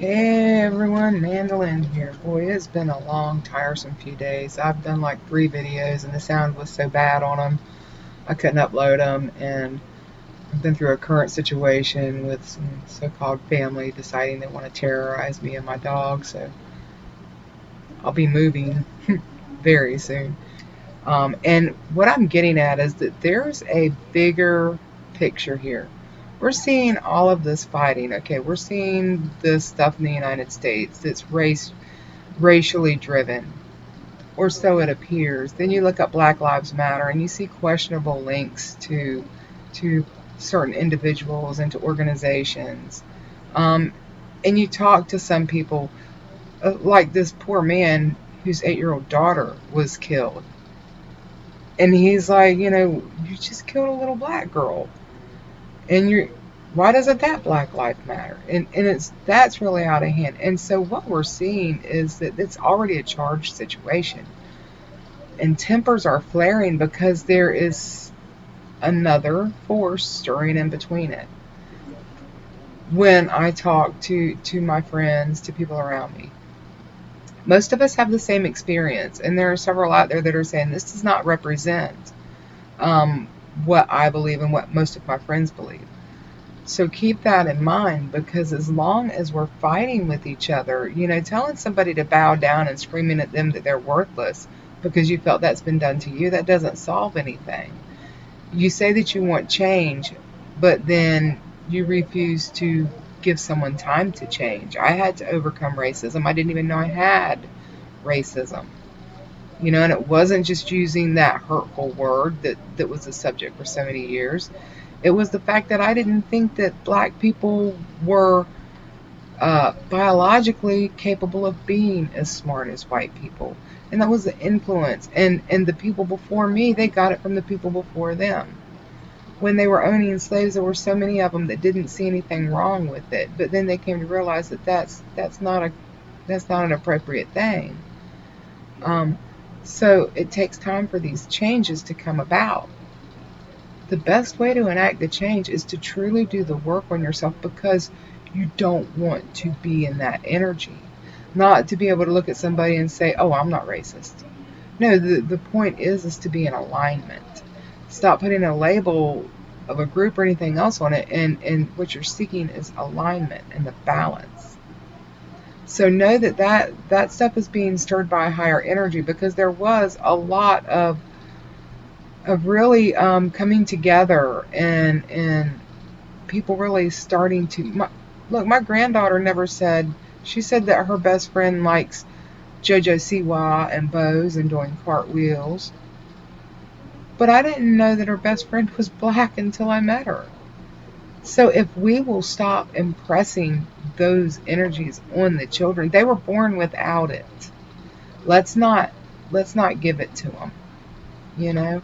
Hey everyone, Mandolin here. Boy, it's been a long, tiresome few days. I've done like 3 videos and the sound was so bad on them, I couldn't upload them. And I've been through a current situation with some so-called family deciding they want to terrorize me and my dog, so I'll be moving very soon. And what I'm getting at is that there's a bigger picture here. We're seeing all of this fighting. Okay, we're seeing this stuff in the United States that's racially driven, or so it appears. Then you look up Black Lives Matter and you see questionable links to certain individuals and to organizations. Um, and you talk to some people, like this poor man whose 8-year-old daughter was killed. And he's like, you just killed a little black girl. And why doesn't that Black Life matter? And that's really out of hand. And so what we're seeing is that it's already a charged situation. And tempers are flaring because there is another force stirring in between it. When I talk to my friends, to people around me, most of us have the same experience. And there are several out there that are saying this does not represent um, what I believe and what most of my friends believe. So keep that in mind, because as long as we're fighting with each other, telling somebody to bow down and screaming at them that they're worthless because you felt that's been done to you, that doesn't solve anything. You say that you want change, but then you refuse to give someone time to change. I had to overcome racism. I didn't even know I had racism. And it wasn't just using that hurtful word that was the subject for so many years. It was the fact that I didn't think that black people were biologically capable of being as smart as white people. And that was the influence. And the people before me, they got it from the people before them. When they were owning slaves, there were so many of them that didn't see anything wrong with it. But then they came to realize that that's not an appropriate thing. Um, so it takes time for these changes to come about. The best way to enact the change is to truly do the work on yourself, because you don't want to be in that energy. Not to be able to look at somebody and say, oh, I'm not racist. No, the point is to be in alignment. Stop putting a label of a group or anything else on it, and what you're seeking is alignment and the balance. So know that stuff is being stirred by a higher energy, because there was a lot of really coming together, and people really starting to look. My granddaughter never said, she said that her best friend likes JoJo Siwa and bows and doing cartwheels, but I didn't know that her best friend was black until I met her. So if we will stop impressing those energies on the children, they were born without it. let's not let's not give it to them. you know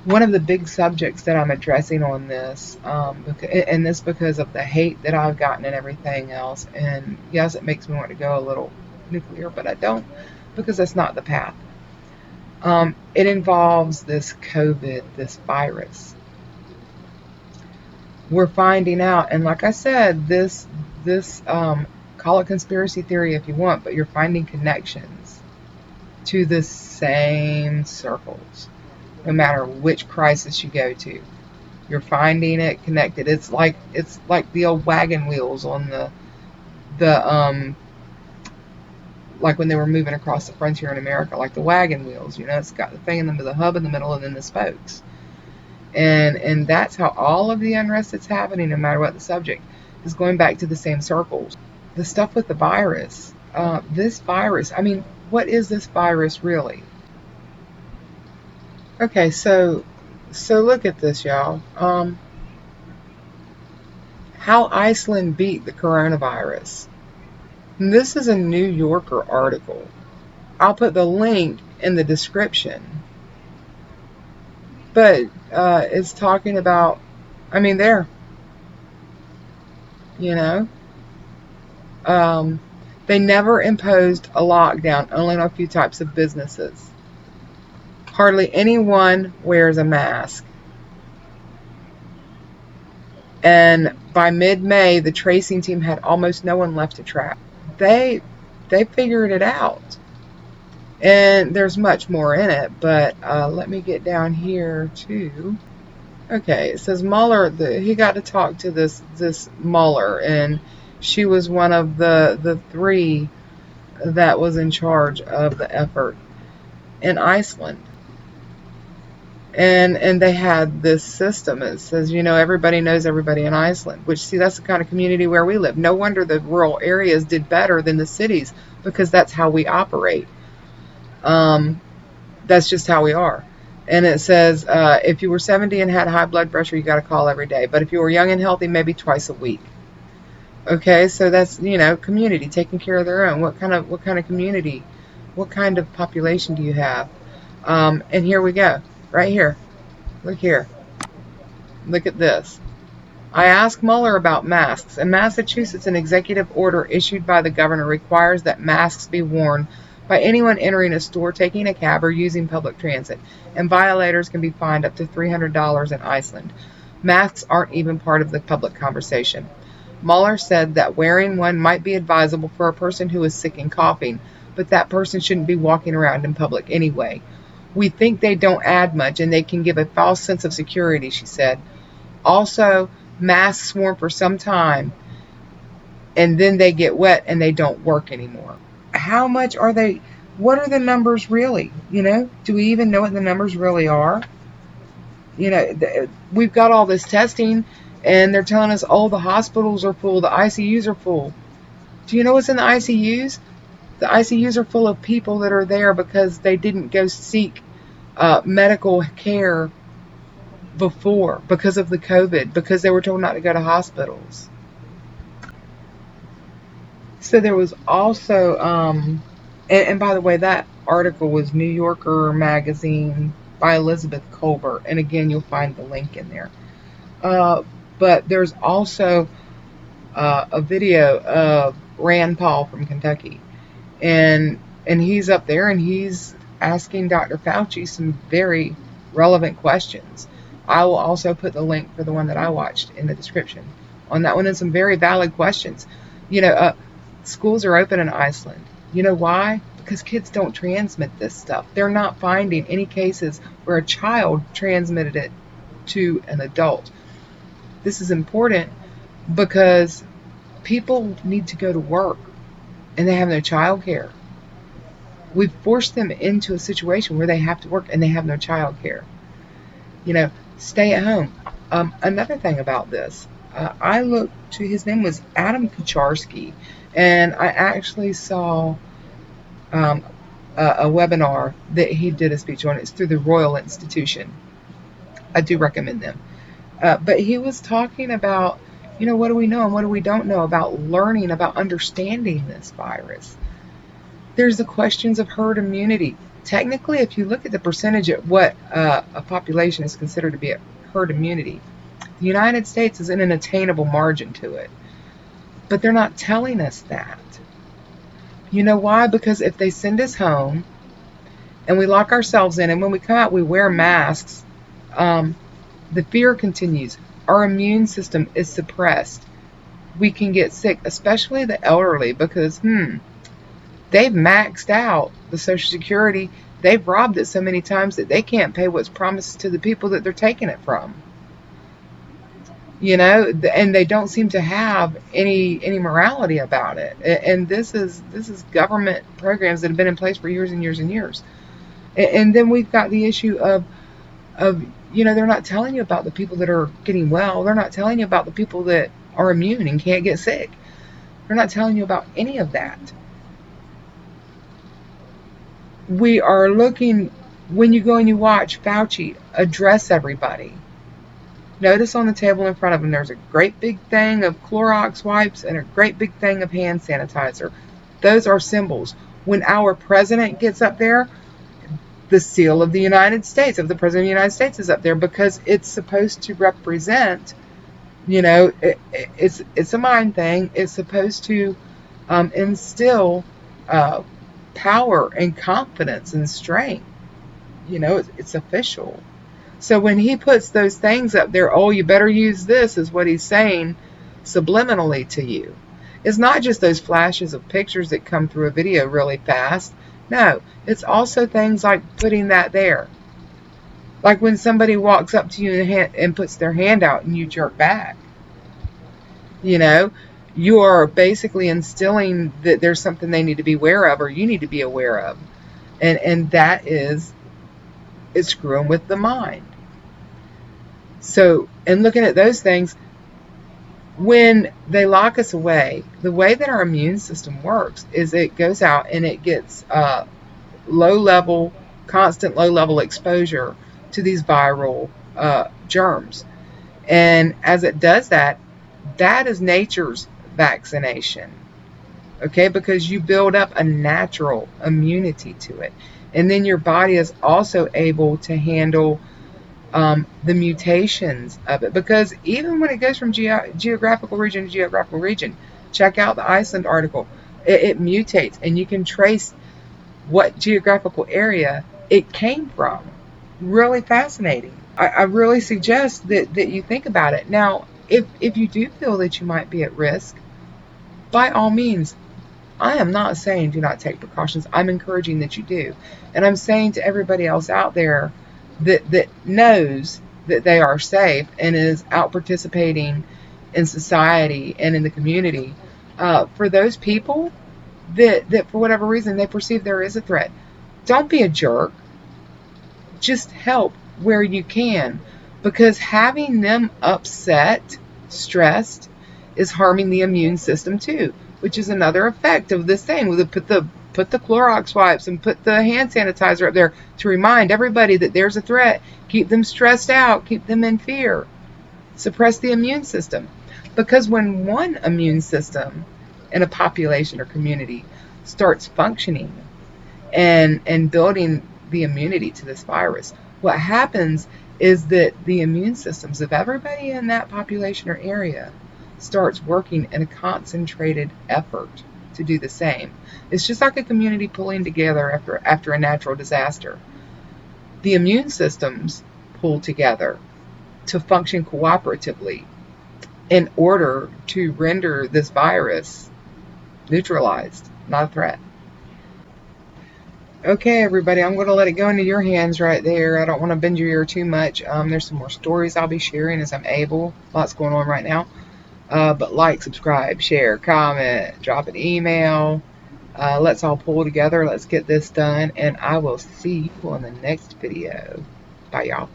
One of the big subjects that I'm addressing on this, and this because of the hate that I've gotten and everything else, and yes, it makes me want to go a little nuclear, but I don't, because that's not the path. It involves this COVID, this virus. We're finding out, and like I said, this call it conspiracy theory if you want, but you're finding connections to the same circles, no matter which crisis you go to. You're finding it connected. It's like the old wagon wheels on the like when they were moving across the frontier in America, like the wagon wheels. It's got the thing in the hub in the middle, and then the spokes. And that's how all of the unrest that's happening, no matter what the subject, is going back to the same circles. The stuff with the virus, this virus. I mean, what is this virus really? Okay, so look at this, y'all. How Iceland beat the coronavirus. And this is a New Yorker article. I'll put the link in the description. But it's talking about, I mean, you know, um, they never imposed a lockdown, only on a few types of businesses. Hardly anyone wears a mask. And by mid-May, the tracing team had almost no one left to track. They figured it out. And there's much more in it, but let me get down here too. Okay, it says Mueller. He got to talk to this Mueller, and she was one of the three that was in charge of the effort in Iceland. And they had this system. It says, everybody knows everybody in Iceland, which, see, that's the kind of community where we live. No wonder the rural areas did better than the cities, because that's how we operate. That's just how we are. And it says, if you were 70 and had high blood pressure, you got to call every day. But if you were young and healthy, maybe twice a week. Okay, so that's, community, taking care of their own. What kind of community, what kind of population do you have? And here we go, right here. Look here. Look at this. I asked Mueller about masks. In Massachusetts, an executive order issued by the governor requires that masks be worn by anyone entering a store, taking a cab, or using public transit, and violators can be fined up to $300 in Iceland. Masks aren't even part of the public conversation. Mueller said that wearing one might be advisable for a person who is sick and coughing, but that person shouldn't be walking around in public anyway. We think they don't add much, and they can give a false sense of security, she said. Also, masks worn for some time, and then they get wet and they don't work anymore. How much are they? What are the numbers really? Do we even know what the numbers really are? We've got all this testing, and they're telling us, oh, the hospitals are full, the ICUs are full. Do you know what's in the ICUs? The ICUs are full of people that are there because they didn't go seek medical care before, because of the COVID, because they were told not to go to hospitals. So there was also, and by the way, that article was New Yorker magazine by Elizabeth Colbert, and again, you'll find the link in there. But there's also a video of Rand Paul from Kentucky, and he's up there and he's asking Dr. Fauci some very relevant questions. I will also put the link for the one that I watched in the description on that one, and some very valid questions. Schools are open in Iceland. You know why? Because kids don't transmit this stuff. They're not finding any cases where a child transmitted it to an adult. This is important because people need to go to work and they have no child care. We've forced them into a situation where they have to work and they have no child care. Stay at home. Another thing about this, I looked to, his name was Adam Kucharsky, and I actually saw a webinar that he did a speech on. It's through the Royal Institution. I do recommend them. But he was talking about, what do we know and what do we don't know about learning, about understanding this virus. There's the questions of herd immunity. Technically, if you look at the percentage at what a population is considered to be a herd immunity, the United States is in an attainable margin to it. But they're not telling us that. You know why? Because if they send us home and we lock ourselves in, and when we come out we wear masks, the fear continues. Our immune system is suppressed. We can get sick, especially the elderly, because they've maxed out the Social Security. They've robbed it so many times that they can't pay what's promised to the people that they're taking it from. And they don't seem to have any morality about it. And this is government programs that have been in place for years and years and years. And then we've got the issue of they're not telling you about the people that are getting well. They're not telling you about the people that are immune and can't get sick. They're not telling you about any of that. We are looking, when you go and you watch Fauci address everybody, notice on the table in front of him there's a great big thing of Clorox wipes and a great big thing of hand sanitizer. Those are symbols. When our president gets up there, the seal of the United States, of the President of the United States, is up there because it's supposed to represent, it's a mind thing. It's supposed to instill power and confidence and strength. It's official. So when he puts those things up there, oh, you better use this, is what he's saying subliminally to you. It's not just those flashes of pictures that come through a video really fast. No, it's also things like putting that there. Like when somebody walks up to you and puts their hand out and you jerk back. You know, you are basically instilling that there's something they need to be aware of, or you need to be aware of. And that is, it's screwing with the mind. So, and looking at those things, when they lock us away, the way that our immune system works is it goes out and it gets constant low level exposure to these viral germs. And as it does that, that is nature's vaccination. Okay, because you build up a natural immunity to it. And then your body is also able to handle the mutations of it. Because even when it goes from geographical region to geographical region, check out the Iceland article. It mutates, and you can trace what geographical area it came from. Really fascinating. I really suggest that you think about it. Now, if you do feel that you might be at risk, by all means, I am not saying do not take precautions. I'm encouraging that you do. And I'm saying to everybody else out there that knows that they are safe and is out participating in society and in the community, for those people that for whatever reason they perceive there is a threat, don't be a jerk. Just help where you can, because having them upset, stressed, is harming the immune system too, which is another effect of this thing. Put the Clorox wipes and put the hand sanitizer up there to remind everybody that there's a threat. Keep them stressed out, keep them in fear, suppress the immune system. Because when one immune system in a population or community starts functioning and building the immunity to this virus, what happens is that the immune systems of everybody in that population or area starts working in a concentrated effort to do the same. It's just like a community pulling together after a natural disaster. The immune systems pull together to function cooperatively in order to render this virus neutralized, not a threat. Okay, everybody, I'm going to let it go into your hands right there. I don't want to bend your ear too much. There's some more stories I'll be sharing as I'm able. Lots going on right now. But like, subscribe, share, comment, drop an email. Let's all pull together. Let's get this done. And I will see you on the next video. Bye, y'all.